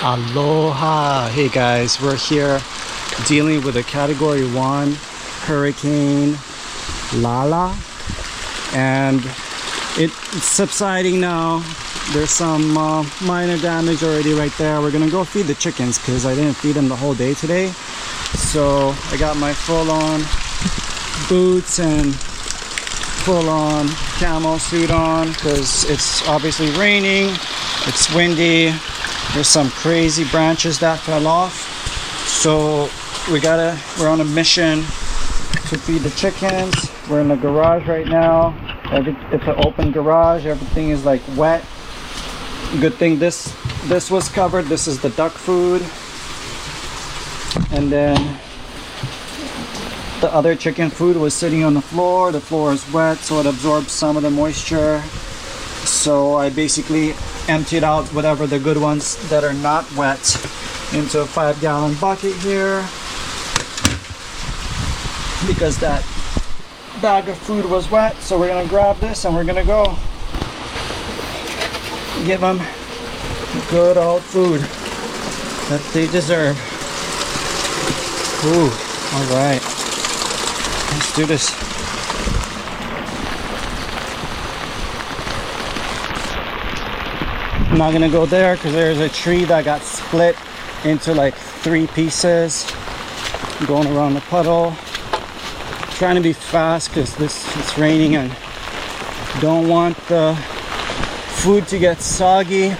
Aloha. Hey guys, we're here dealing with a category 1 hurricane Lala, and it's subsiding now. There's some minor damage already right there. We're gonna go feed the chickens because I didn't feed them the whole day today, so I got my full-on boots and full-on camo suit on because it's obviously raining, it's windy. There's some crazy branches that fell off, so we're on a mission to feed the chickens. We're in the garage right now. It's an open garage. Everything is like wet. Good thing this was covered. This is the duck food, and then the other chicken food was sitting on the floor. The floor is wet, so it absorbs some of the moisture. So I basically emptied out whatever the good ones that are not wet into a 5-gallon bucket here, because that bag of food was wet. So we're gonna grab this and we're gonna go give them good old food that they deserve. Ooh, all right, let's do this. I'm not gonna go there because there's a tree that got split into like 3 pieces. I'm going around the puddle, trying to be fast because it's raining and don't want the food to get soggy,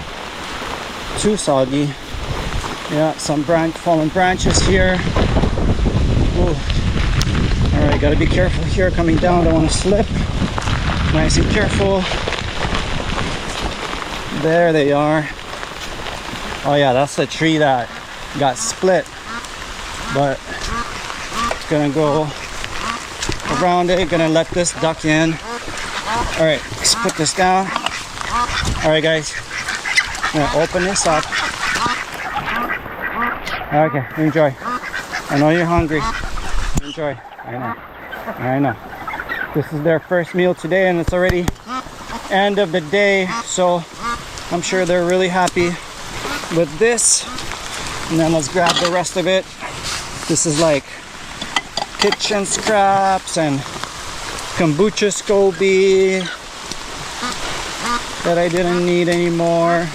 too soggy. Yeah, some fallen branches here. Ooh. All right, gotta be careful here coming down. Don't want to slip. Nice and careful. There they are. Oh yeah, that's the tree that got split, but it's gonna go around it. Gonna let this duck in. All right, let's put this down. All right guys, I'm gonna open this up. Okay, enjoy. I know you're hungry. Enjoy. I know. This is their first meal today, and it's already end of the day, so I'm sure they're really happy with this. And then let's grab the rest of it. This is like kitchen scraps and kombucha SCOBY that I didn't need anymore.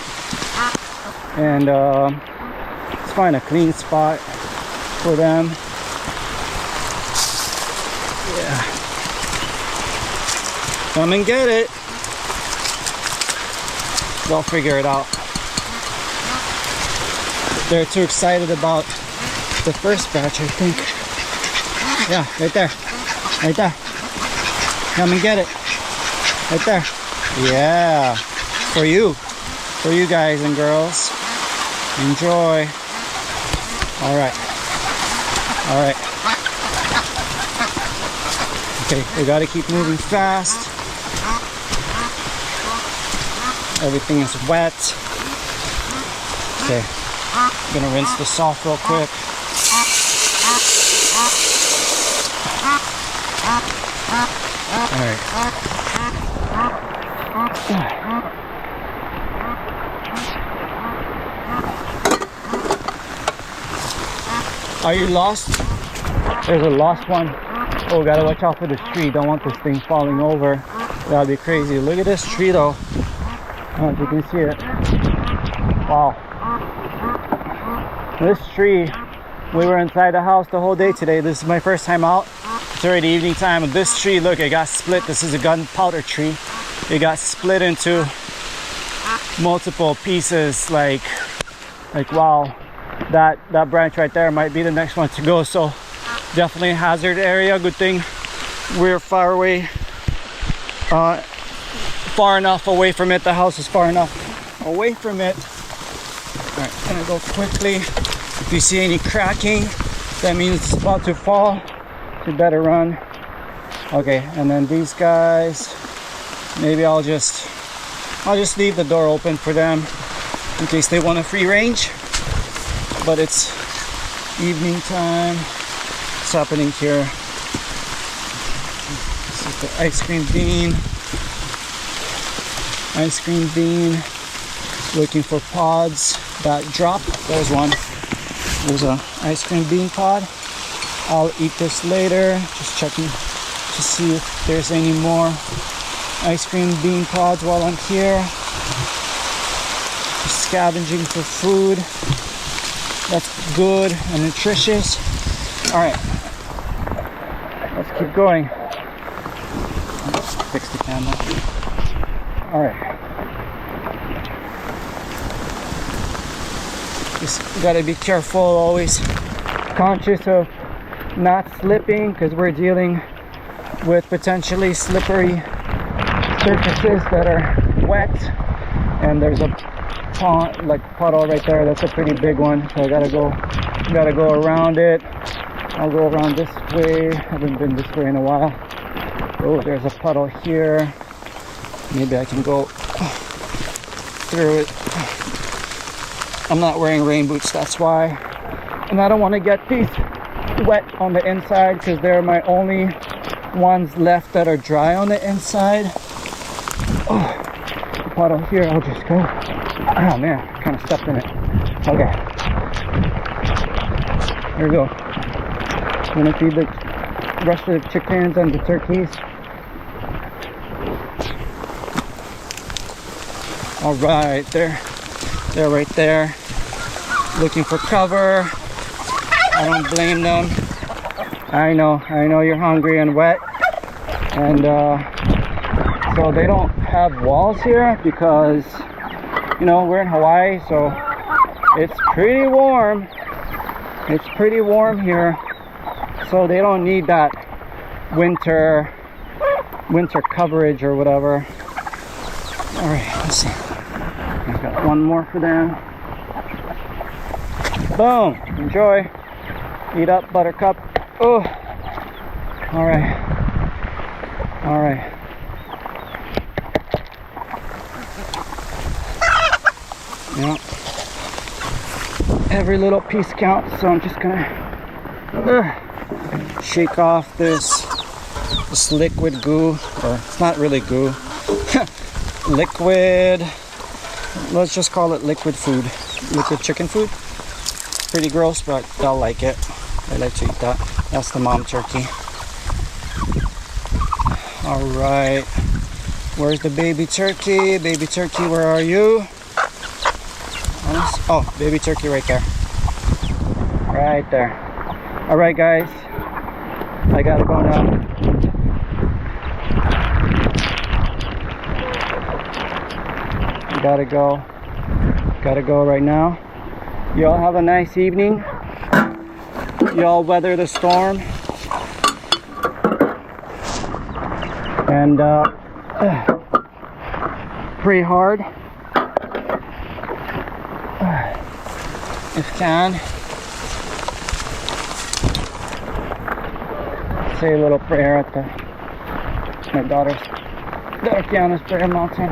And let's find a clean spot for them. Yeah. Come and get it. They'll figure it out. They're too excited about the first batch, I think. Yeah, right there. Right there. Come and get it. Right there. Yeah. For you. For you guys and girls. Enjoy. Alright. Alright. Okay, we gotta keep moving fast. Everything is wet. Okay, I'm gonna rinse this off real quick. Alright. Are you lost? There's a lost one. Oh, gotta watch out for this tree. Don't want this thing falling over. That'd be crazy. Look at this tree though. I don't know if you can see it. Wow. This tree, we were inside the house the whole day today. This is my first time out. It's already evening time. And this tree, look, it got split. This is a gunpowder tree. It got split into multiple pieces. Like wow. That branch right there might be the next one to go. So definitely a hazard area. Good thing we're far away. Far enough away from it. The house is far enough away from it. All right, gonna go quickly. If you see any cracking, that means it's about to fall. You better run. Okay, and then these guys, maybe I'll just leave the door open for them in case they want a free range. But it's evening time. What's happening here? This is the ice cream bean. Looking for pods. that drop. There's one. There's a ice cream bean pod. I'll eat this later. Just checking to see if there's any more ice cream bean pods while I'm here. Just scavenging for food that's good and nutritious. All right, let's keep going. Fix the camera. All right. Just gotta be careful, always conscious of not slipping, because we're dealing with potentially slippery surfaces that are wet, and there's a pond, like puddle right there. That's a pretty big one, so I gotta go around it. I'll go around this way. I haven't been this way in a while. Oh, there's a puddle here. Maybe I can go through it. I'm not wearing rain boots, that's why. And I don't want to get these wet on the inside, because they're my only ones left that are dry on the inside. Oh, the puddle here, I'll just go. Oh man, kind of stepped in it. Okay. Here we go. I'm gonna feed the rest of the chickens and the turkeys. All right, they're right there, looking for cover. I don't blame them. I know you're hungry and wet, and so they don't have walls here because, you know, we're in Hawaii, so it's pretty warm. It's pretty warm here, so they don't need that winter coverage or whatever. All right, let's see. I've got one more for them. Boom! Enjoy. Eat up, buttercup. Oh! Alright. Alright. Yeah. Every little piece counts, so I'm just gonna shake off this liquid goo. Or it's not really goo. Liquid. Let's just call it liquid food. Liquid chicken food. Pretty gross, but they'll like it. They like to eat that. That's the mom turkey. All right. Where's the baby turkey? Baby turkey, where are you? Oh, baby turkey right there. Right there. All right, guys. I gotta go now. Gotta go right now. Y'all have a nice evening. Y'all weather the storm. And pray hard. If can. Say a little prayer at my daughter Kiana's prayer mountain.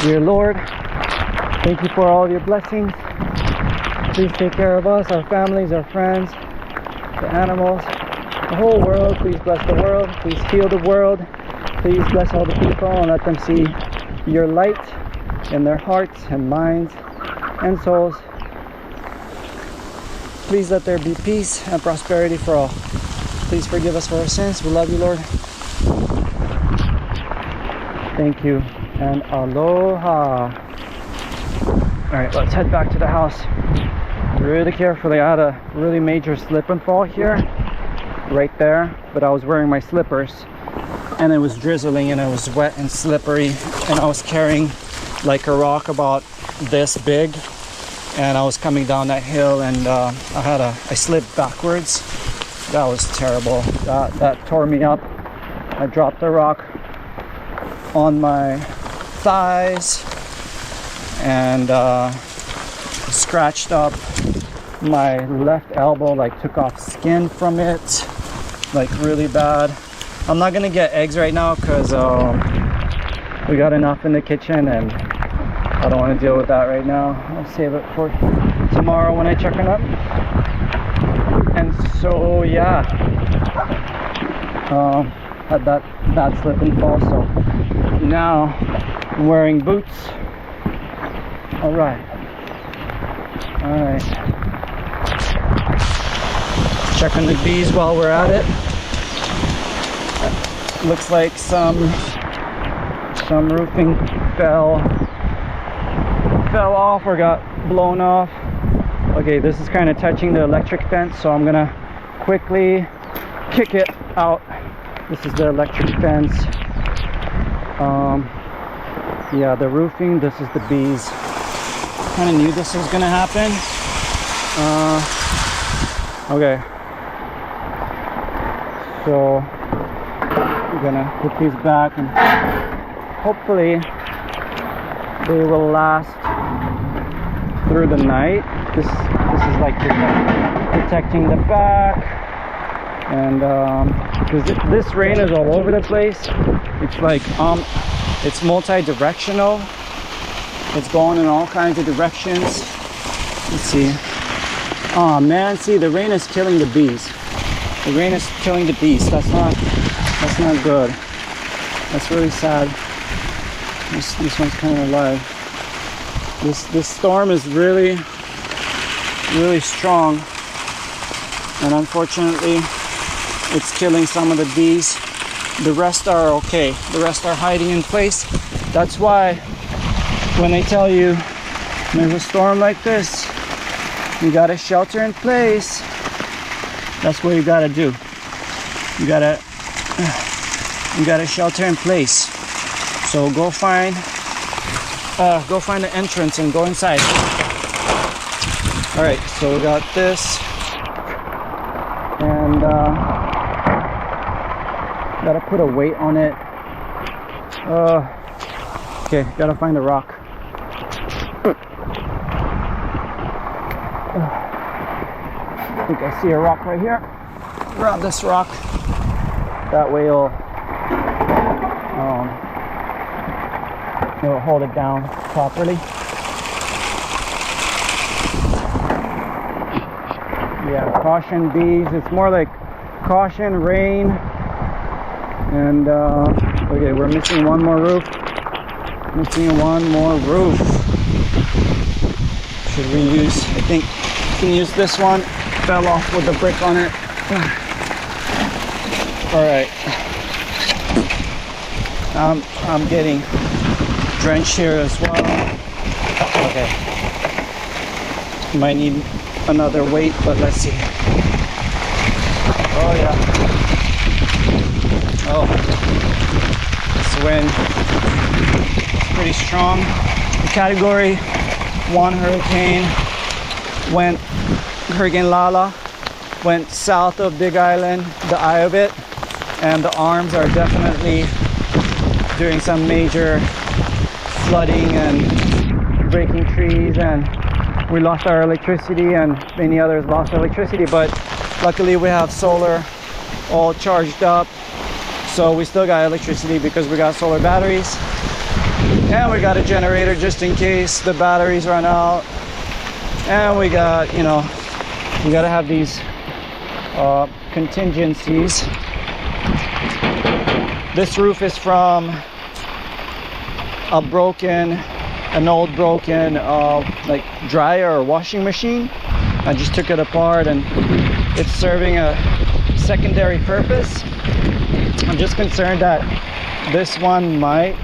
Dear Lord, thank you for all of your blessings. Please take care of us, our families, our friends, the animals, the whole world. Please bless the world. Please heal the world. Please bless all the people and let them see your light in their hearts and minds and souls. Please let there be peace and prosperity for all. Please forgive us for our sins. We love you, Lord. Thank you. And aloha. Alright, let's head back to the house really carefully. I had a really major slip and fall here, right there, but I was wearing my slippers and it was drizzling and it was wet and slippery, and I was carrying like a rock about this big, and I was coming down that hill, and I slipped backwards. That was terrible. That tore me up. I dropped the rock on my thighs and scratched up my left elbow, like took off skin from it, like really bad. I'm not gonna get eggs right now because we got enough in the kitchen and I don't want to deal with that right now. I'll save it for tomorrow when I check it up. And so yeah, had that bad slip and fall, so now I'm wearing boots. All right. Checking the bees while we're at it. Looks like some roofing fell off or got blown off. Okay, this is kind of touching the electric fence, so I'm gonna quickly kick it out. This is the electric fence. Yeah, the roofing. This is the bees. Kind of knew this was gonna happen. Okay, so I'm gonna put these back, and hopefully they will last through the night. This is like protecting the back, and because this rain is all over the place. It's like it's multi-directional. It's going in all kinds of directions. Let's see. Oh man, see, the rain is killing the bees. The rain is killing the bees. That's not good. That's really sad. This one's kind of alive. This storm is really strong, and unfortunately it's killing some of the bees. The rest are okay. The rest are hiding in place. That's why when they tell you there's a storm like this, you gotta shelter in place. That's what you gotta do. You gotta shelter in place. So go find the entrance and go inside. All right, so we got this, and gotta put a weight on it. Okay, gotta find a rock. I think I see a rock right here. Grab this rock. That way it'll hold it down properly. Yeah, caution bees. It's more like caution rain. And okay, we're missing one more roof. Should we use? I think we can use this one. Fell off with a brick on it. All right. I'm getting drenched here as well. Okay. Might need another weight, but let's see. Oh yeah. Oh, this wind is pretty strong. The Category 1 hurricane Hurricane Lala went south of Big Island, the eye of it, and the arms are definitely doing some major flooding and breaking trees, and we lost our electricity, and many others lost electricity, but luckily we have solar all charged up, so we still got electricity because we got solar batteries, and we got a generator just in case the batteries run out, and we got, you know, we got to have these contingencies. This roof is from an old broken like dryer or washing machine. I just took it apart, and it's serving a secondary purpose. I'm just concerned that this one might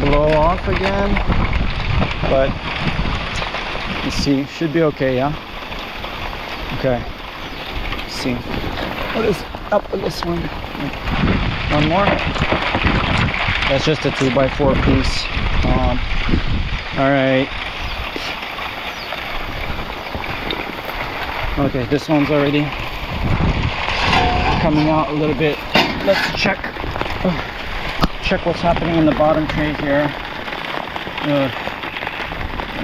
blow off again, but let's see. Should be okay. Yeah, okay. Let's see what is up with this one. One more. That's just a 2x4 piece. All right. Okay, this one's already coming out a little bit. Let's check what's happening in the bottom tray here. All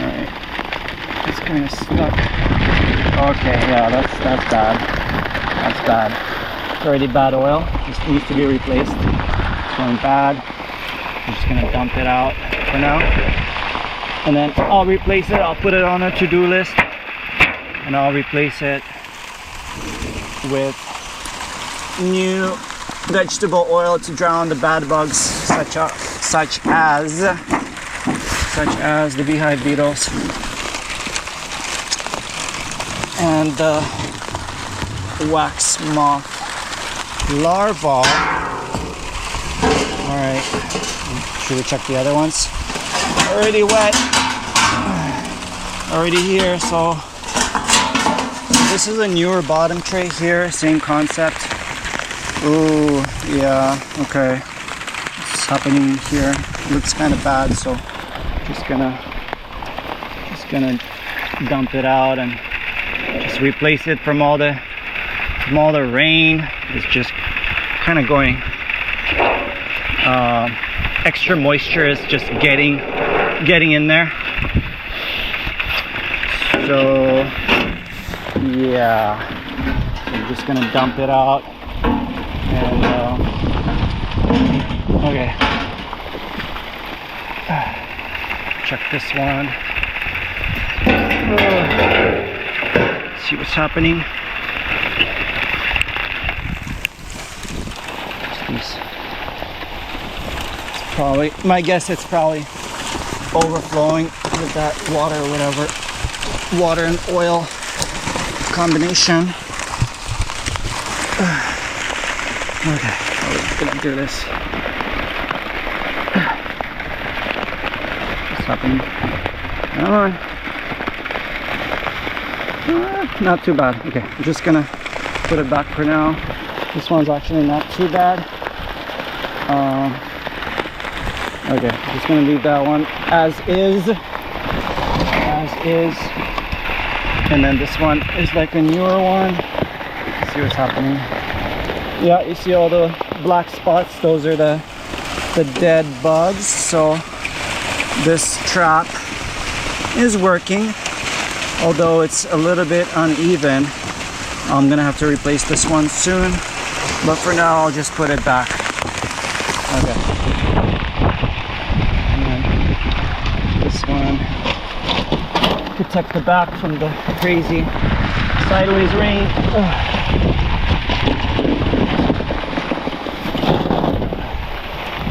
right, it's kind of stuck. Okay, yeah, that's bad. That's bad. It's already bad oil. This needs to be replaced. It's going bad. I'm just gonna dump it out for now, and then I'll replace it. I'll put it on a to-do list, and I'll replace it with new vegetable oil to drown the bad bugs such as the beehive beetles and the wax moth larvae. Alright, should we check the other ones? Already wet, already here. So this is a newer bottom tray here, same concept. Oh yeah, okay, what's happening here? Looks kind of bad, so just gonna dump it out and just replace it from all the rain. It's just kind of going extra moisture is just getting in there. So yeah, so I'm just gonna dump it out and okay, check this one. See what's happening. It's probably, my guess, it's probably overflowing with that water or whatever, water and oil combination. Okay, we're gonna do this. What's happening? Come on. Not too bad. Okay, I'm just gonna put it back for now. This one's actually not too bad. Okay, just gonna leave that one as is. And then this one is like a newer one. Let's see what's happening. Yeah, you see all the black spots? Those are the dead bugs. So this trap is working, although it's a little bit uneven. I'm gonna have to replace this one soon, but for now I'll just put it back. Okay. And then this one, protect the back from the crazy sideways rain.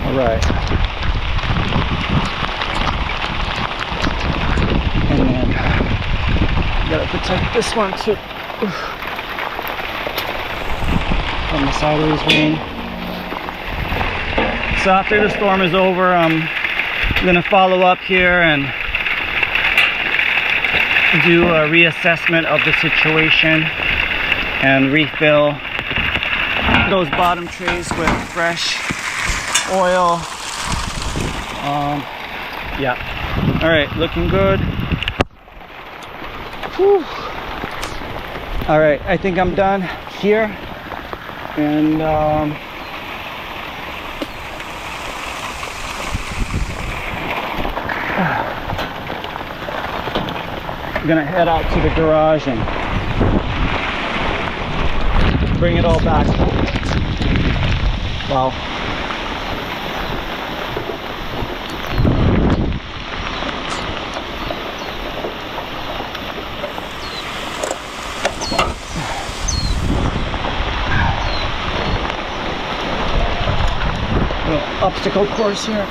All right. And then gotta protect this one too from the sideways rain. So after the storm is over, I'm gonna follow up here and do a reassessment of the situation and refill those bottom trays with fresh oil. Yeah. All right, looking good. Whew. All right, I think I'm done here, and I'm gonna head out to the garage and bring it all back. Wow. Obstacle course here.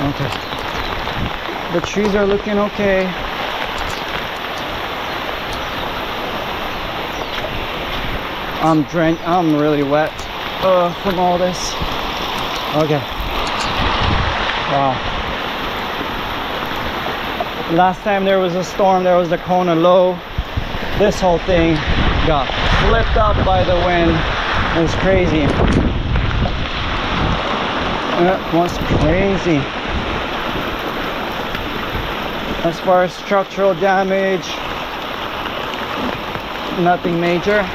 Okay. The trees are looking okay. I'm really wet from all this. Okay. Wow. Last time there was a storm, there was the Kona low. This whole thing got flipped up by the wind. It was crazy. It was crazy. As far as structural damage, nothing major.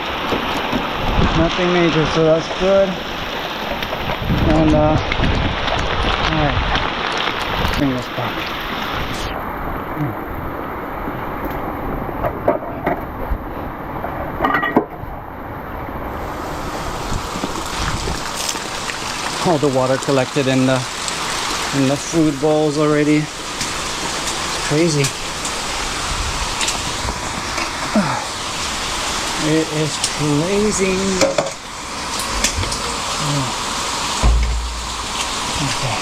Nothing major, so that's good. And alright, bring this back. All the water collected in the food bowls already. It's crazy. It is crazy. Oh. Okay.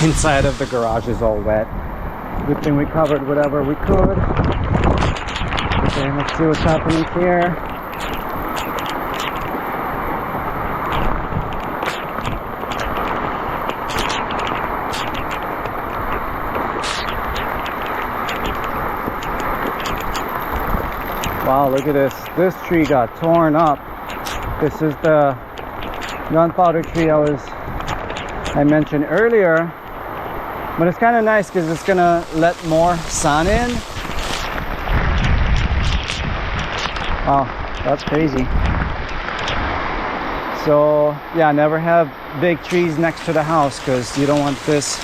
Inside of the garage is all wet. Good thing we covered whatever we could. Okay, let's see what's happening here. Wow, look at this. This tree got torn up. This is the gunpowder tree I mentioned earlier. But it's kind of nice because it's gonna let more sun in. Wow, that's crazy. So yeah, never have big trees next to the house because you don't want this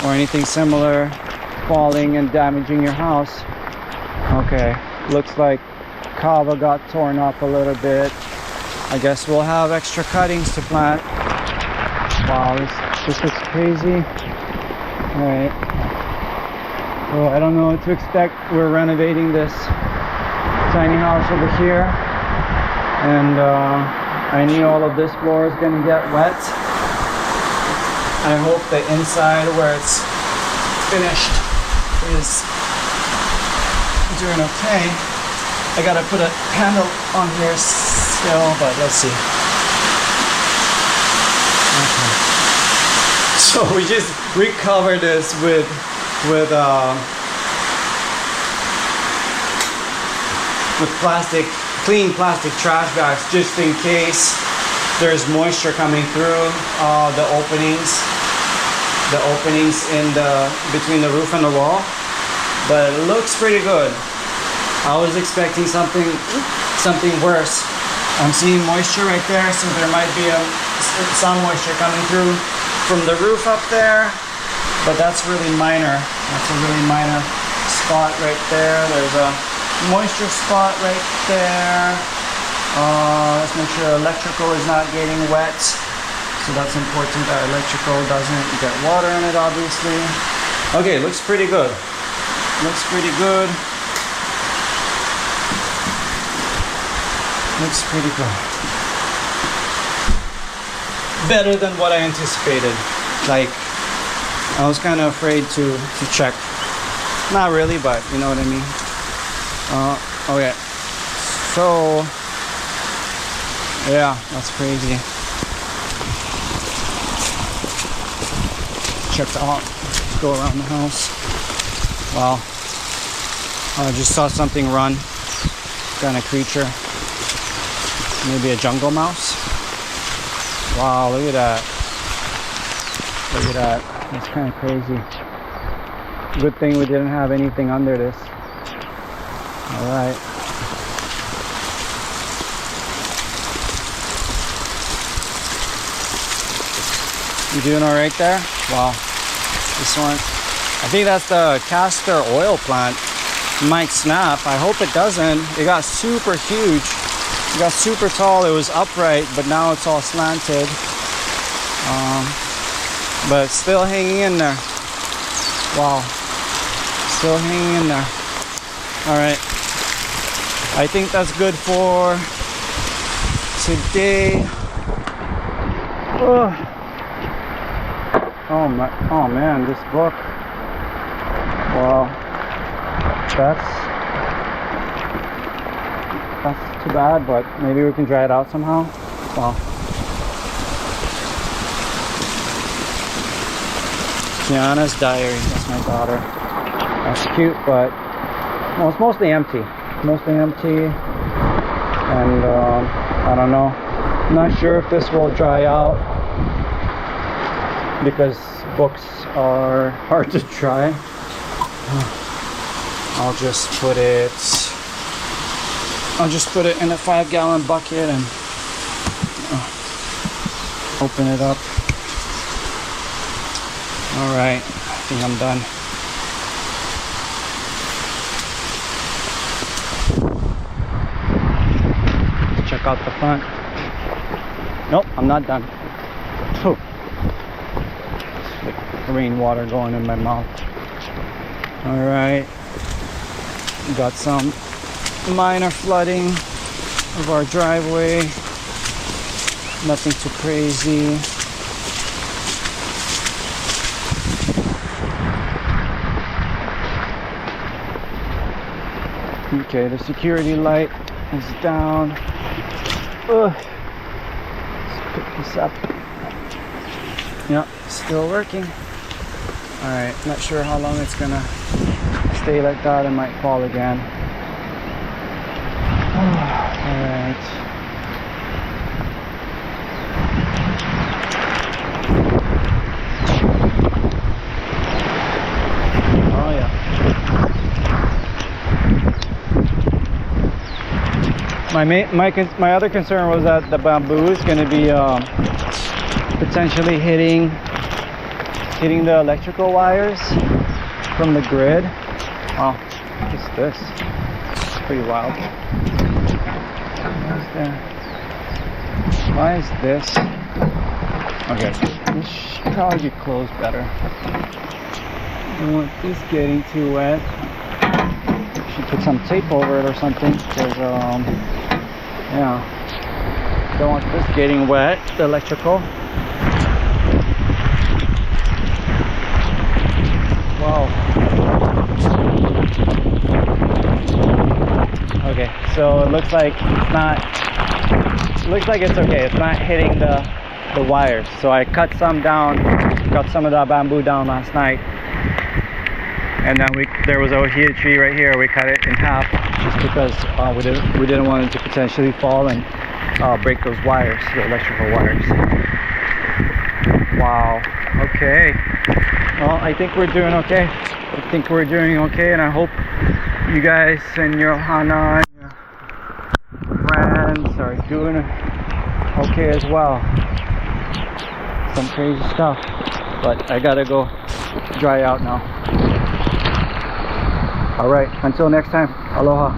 or anything similar falling and damaging your house. Okay, looks like kava got torn up a little bit. I guess we'll have extra cuttings to plant. Wow, this is crazy. Alright, so I don't know what to expect. We're renovating this tiny house over here, and I knew all of this floor is going to get wet. I hope the inside where it's finished is doing okay. I gotta put a handle on here still, but let's see. Okay. So we just recovered this with plastic, clean plastic trash bags, just in case there's moisture coming through the openings in between the roof and the wall. But it looks pretty good. I was expecting something worse. I'm seeing moisture right there, so there might be some moisture coming through from the roof up there, but that's really minor. That's a really minor spot right there. There's a moisture spot right there. Let's make sure electrical is not getting wet. So that's important that electrical doesn't get water in it, obviously. Okay, looks pretty good. Looks pretty good. Looks pretty good. Better than what I anticipated. Like, I was kind of afraid to check. Not really, but you know what I mean. Okay. So, yeah, that's crazy. Check it out. Let's go around the house. Wow. I just saw something run. Kind of creature. Maybe a jungle mouse. Wow, look at that. Look at that. That's kind of crazy. Good thing we didn't have anything under this. Alright. You doing alright there? Wow. This one, I think that's the castor oil plant. It might snap. I hope it doesn't. It got super huge. It got super tall. It was upright, but now it's all slanted. But still hanging in there. Wow. Still hanging in there. Alright. I think that's good for today. Oh man, this book. Wow. That's too bad, but maybe we can dry it out somehow. Wow. Kiana's diary. That's my daughter. That's cute, but well, it's mostly empty. Mostly empty. And I don't know. I'm not sure if this will dry out because books are hard to dry. I'll just put it in a 5-gallon bucket and open it up. Alright, I think I'm done. out the front. Nope, I'm not done. Whew. Like rainwater going in my mouth. Alright. Got some minor flooding of our driveway. Nothing too crazy. Okay, the security light is down. Ugh. Let's pick this up. Yep, still working. Alright, not sure how long it's gonna stay like that. It might fall again. Alright. Oh yeah. My other concern was that the bamboo is going to be potentially hitting the electrical wires from the grid. Oh, what is this? It's pretty wild. Why is this? Okay, this should probably be closed better. I don't want this getting too wet. Should put some tape over it or something, because yeah, don't want this getting wet, the electrical. Wow. Okay, so it looks like it's not. It looks like it's okay. It's not hitting the wires. So I cut some down, got some of that bamboo down last night, and then there was a ojia tree right here. We cut it in half just because we didn't want it to potentially fall and break those wires, the electrical wires. Wow. Okay. Well, I think we're doing okay. And I hope you guys and your Hana and your friends are doing okay as well. Some crazy stuff, but I gotta go dry out now. All right, until next time, aloha.